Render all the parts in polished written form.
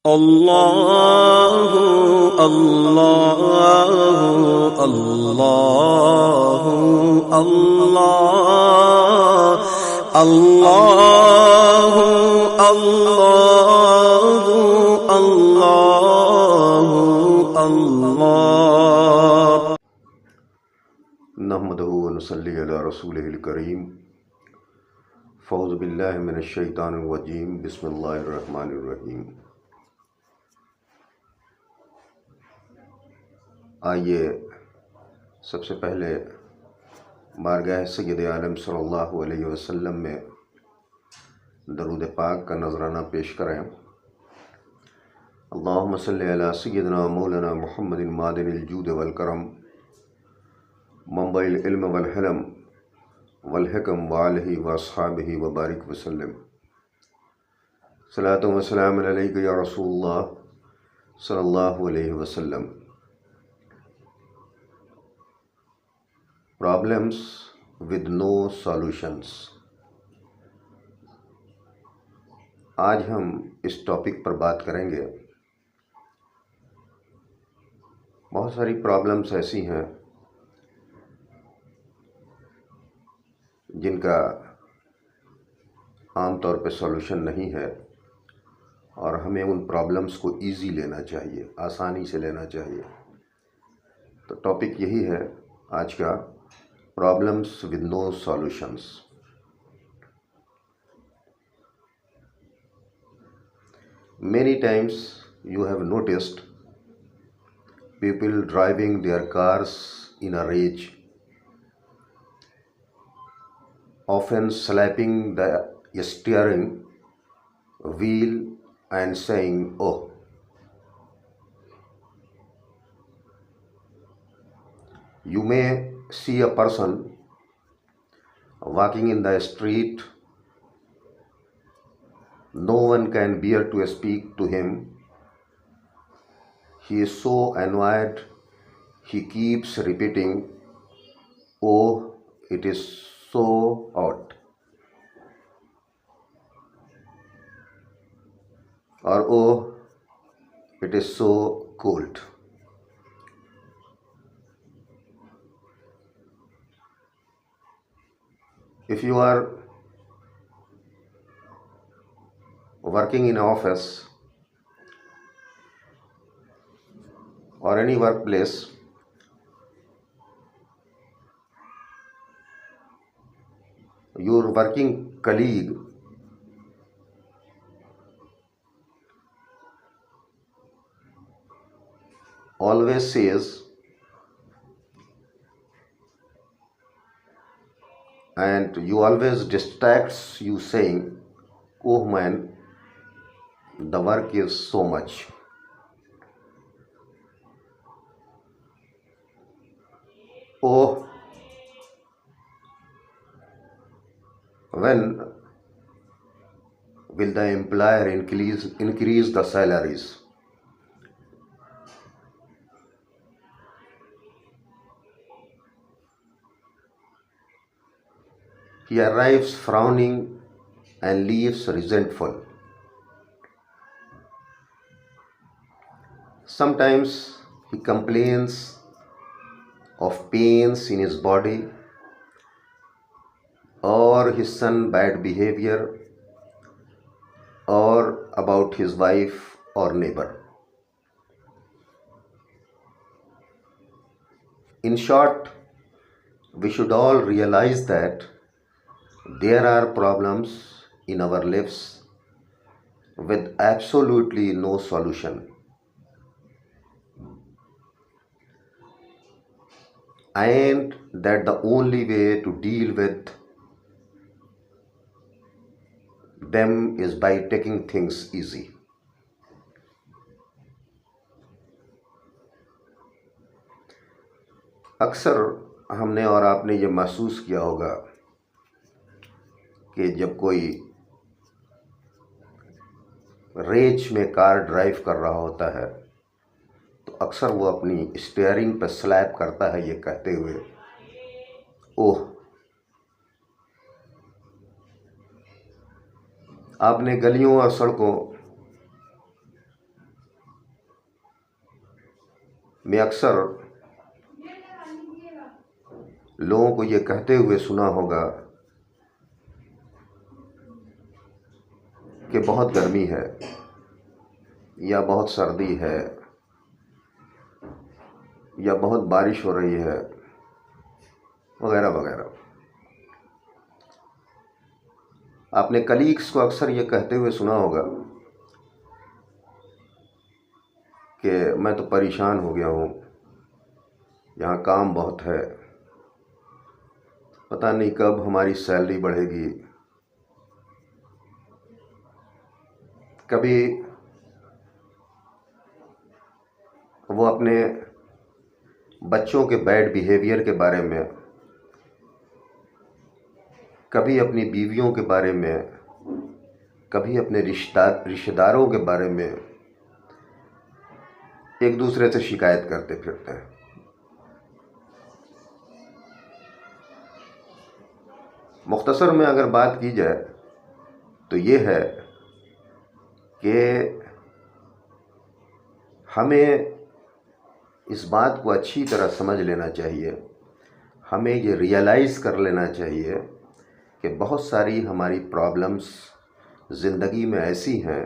اللہ اللہ اللہ اللہ اللہ اللہ اللہ اللہ نحمدہ و نصلی علی رسولہ الکریم فاعوذ باللہ من الشیطان الرجیم بسم اللہ الرحمن الرحیم۔ آئیے سب سے پہلے بارگاہ سید عالم صلی اللہ علیہ وسلم میں درود پاک کا نذرانہ پیش کریں۔ اللہم صلی علی سیدنا مولانا محمد معدن الجود والکرم منبع العلم والحلم والحکم وآلہ واصحابہ وبارک وسلم۔ صلاۃ و سلام علیک یا رسول اللہ صلی اللہ علیہ وسلم۔ Problems with no solutions۔ آج ہم اس ٹاپک پر بات کریں گے۔ بہت ساری پرابلمس ایسی ہیں جن کا عام طور پہ سولوشن نہیں ہے، اور ہمیں ان پرابلمس کو ایزی لینا چاہیے، آسانی سے لینا چاہیے۔ تو ٹاپک یہی ہے آج کا، problems with no solutions. Many times you have noticed people driving their cars in a rage, often slapping the steering wheel and saying, "Oh." You may see a person walking in the street. No one can bear to speak to him. He is so annoyed. He keeps repeating, "Oh, it is so hot." Or, "Oh, it is so cold." If you are working in an office or any workplace, your working colleague always says, and you always distracts you saying, "Oh man, the work is so much." Oh, when will the employer increase the salaries? He arrives frowning and leaves resentful. Sometimes he complains of pains in his body, or his son's bad behavior, or about his wife or neighbor. In short, we should all realize that there are problems in our lives with absolutely no solution, and that the only way to deal with them is by taking things easy. اکثر ہم نے اور آپ نے یہ محسوس کیا ہوگا کہ جب کوئی ریج میں کار ڈرائیو کر رہا ہوتا ہے تو اکثر وہ اپنی اسٹیئرنگ پہ سلیپ کرتا ہے یہ کہتے ہوئے، "اوہ"۔ آپ نے گلیوں اور سڑکوں میں اکثر لوگوں کو یہ کہتے ہوئے سنا ہوگا کہ بہت گرمی ہے یا بہت سردی ہے یا بہت بارش ہو رہی ہے وغیرہ وغیرہ. آپ نے کلیگس کو اکثر یہ کہتے ہوئے سنا ہوگا کہ میں تو پریشان ہو گیا ہوں، یہاں کام بہت ہے، پتہ نہیں کب ہماری سیلری بڑھے گی. کبھی وہ اپنے بچوں کے بیڈ بیہیویئر کے بارے میں، کبھی اپنی بیویوں کے بارے میں، کبھی اپنے رشتہ داروں کے بارے میں ایک دوسرے سے شکایت کرتے پھرتے ہیں. مختصر میں اگر بات کی جائے تو یہ ہے کہ ہمیں اس بات کو اچھی طرح سمجھ لینا چاہیے، ہمیں یہ ریئلائز کر لینا چاہیے کہ بہت ساری ہماری پرابلمس زندگی میں ایسی ہیں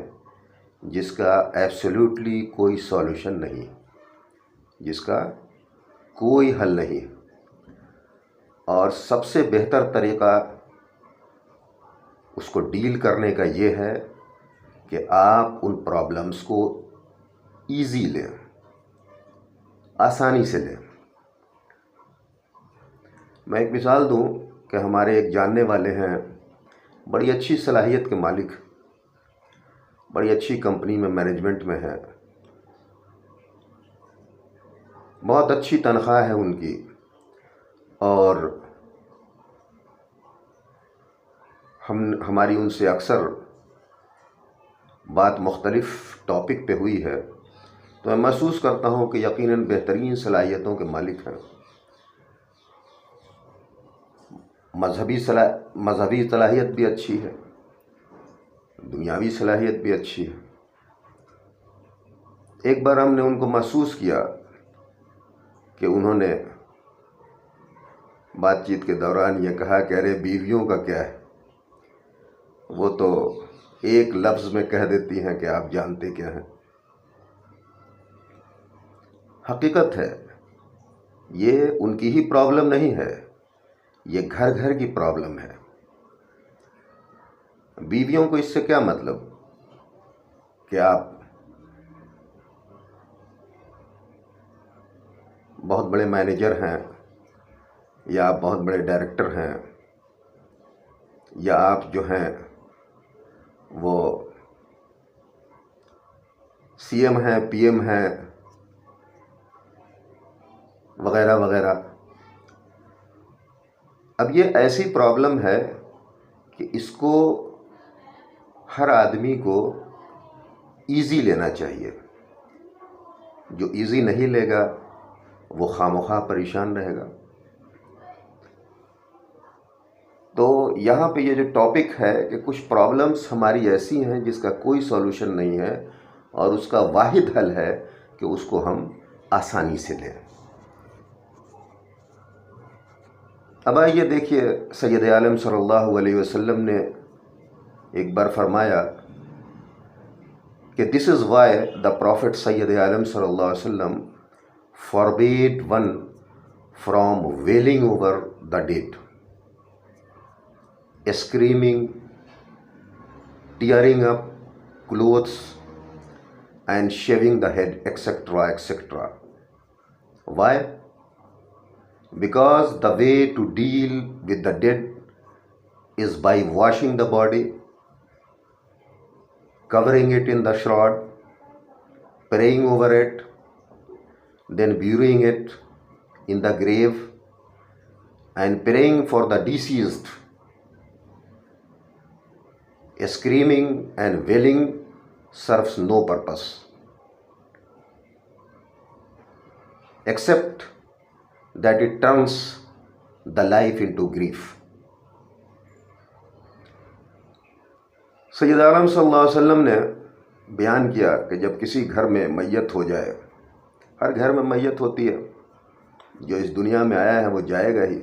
جس کا ایبسلیوٹلی کوئی سولوشن نہیں، جس کا کوئی حل نہیں، اور سب سے بہتر طریقہ اس کو ڈیل کرنے کا یہ ہے کہ آپ ان پرابلمس کو ایزی لیں، آسانی سے لیں. میں ایک مثال دوں کہ ہمارے ایک جاننے والے ہیں، بڑی اچھی صلاحیت کے مالک، بڑی اچھی کمپنی میں مینجمنٹ میں ہے، بہت اچھی تنخواہ ہے ان کی، اور ہماری ان سے اکثر بات مختلف ٹاپک پہ ہوئی ہے، تو میں محسوس کرتا ہوں کہ یقیناً بہترین صلاحیتوں کے مالک ہیں. مذہبی صلاحیت بھی اچھی ہے، دنیاوی صلاحیت بھی اچھی ہے. ایک بار ہم نے ان کو محسوس کیا کہ انہوں نے بات چیت کے دوران یہ کہا کہ ارے بیویوں کا کیا ہے، وہ تو ایک لفظ میں کہہ دیتی ہیں کہ آپ جانتے کیا ہیں. حقیقت ہے یہ ان کی ہی پرابلم نہیں ہے، یہ گھر گھر کی پرابلم ہے. بیویوں کو اس سے کیا مطلب کہ آپ بہت بڑے مینیجر ہیں، یا آپ بہت بڑے ڈائریکٹر ہیں، یا آپ جو ہیں وہ سی ایم ہیں، پی ایم ہیں، وغیرہ وغیرہ. اب یہ ایسی پرابلم ہے کہ اس کو ہر آدمی کو ایزی لینا چاہیے. جو ایزی نہیں لے گا وہ خواہ پریشان رہے گا. تو یہاں پہ یہ جو ٹاپک ہے کہ کچھ پرابلمس ہماری ایسی ہیں جس کا کوئی سولوشن نہیں ہے، اور اس کا واحد حل ہے کہ اس کو ہم آسانی سے لیں. اب آئیے دیکھیے، سید عالم صلی اللہ علیہ وسلم نے ایک بار فرمایا کہ دس از وائی دا پروفٹ سید عالم صلی اللہ علیہ وسلم forbade one from wailing over the dead, screaming, tearing up clothes, and shaving the head, etc., etc. Why? Because the way to deal with the dead is by washing the body, covering it in the shroud, praying over it, then burying it in the grave, and praying for the deceased. Screaming and wailing serves no purpose except that it turns the life into grief. سید عالم صلی اللہ علیہ وسلم نے بیان کیا کہ جب کسی گھر میں میت ہو جائے ہر گھر میں میت ہوتی ہے، جو اس دنیا میں آیا ہے وہ جائے گا ہی۔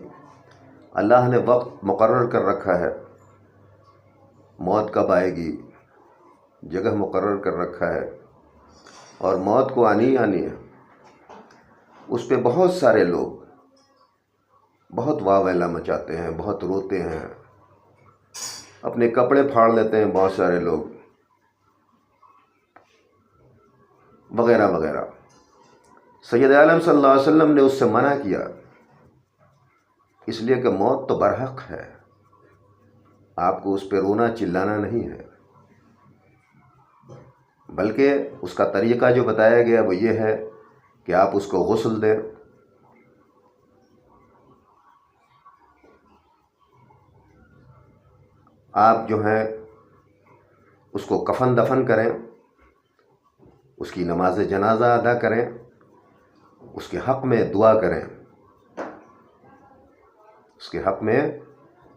اللہ نے وقت مقرر کر رکھا ہے، موت کب آئے گی، جگہ مقرر کر رکھا ہے، اور موت کو آنی ہی آنی ہے۔ اس پہ بہت سارے لوگ بہت واہ ویلا مچاتے ہیں، بہت روتے ہیں، اپنے کپڑے پھاڑ لیتے ہیں بہت سارے لوگ، وغیرہ وغیرہ۔ سید عالم صلی اللہ علیہ وسلم نے اس سے منع کیا، اس لیے کہ موت تو برحق ہے، آپ کو اس پہ رونا چلانا نہیں ہے، بلکہ اس کا طریقہ جو بتایا گیا وہ یہ ہے کہ آپ اس کو غسل دیں، آپ جو ہیں اس کو کفن دفن کریں، اس کی نماز جنازہ ادا کریں، اس کے حق میں دعا کریں، اس کے حق میں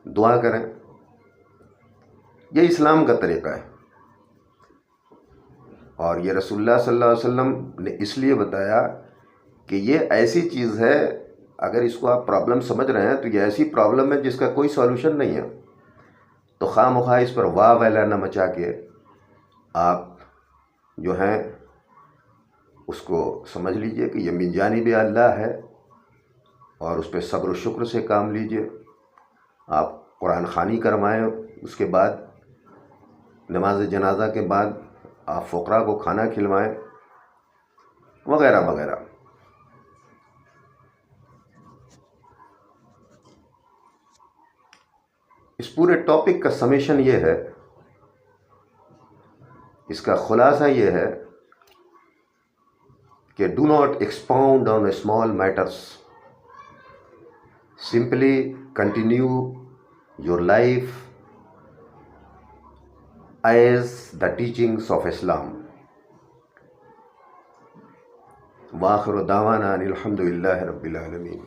دعا کریں۔ یہ اسلام کا طریقہ ہے، اور یہ رسول اللہ صلی اللہ علیہ وسلم نے اس لیے بتایا کہ یہ ایسی چیز ہے، اگر اس کو آپ پرابلم سمجھ رہے ہیں تو یہ ایسی پرابلم ہے جس کا کوئی سولوشن نہیں ہے، تو خواہ مخواہ اس پر واہ ویلا نہ مچا کے آپ جو ہیں اس کو سمجھ لیجئے کہ یہ من جانب اللہ ہے، اور اس پہ صبر و شکر سے کام لیجئے۔ آپ قرآن خوانی کروائیں، اس کے بعد نماز جنازہ کے بعد آپ فقراء کو کھانا کھلوائیں، وغیرہ وغیرہ۔ اس پورے ٹاپک کا سمیشن یہ ہے، اس کا خلاصہ یہ ہے کہ do not expound on small matters, simply continue your life as the teachings of Islam. وآخر دعوانا ان الحمد للہ رب العالمین۔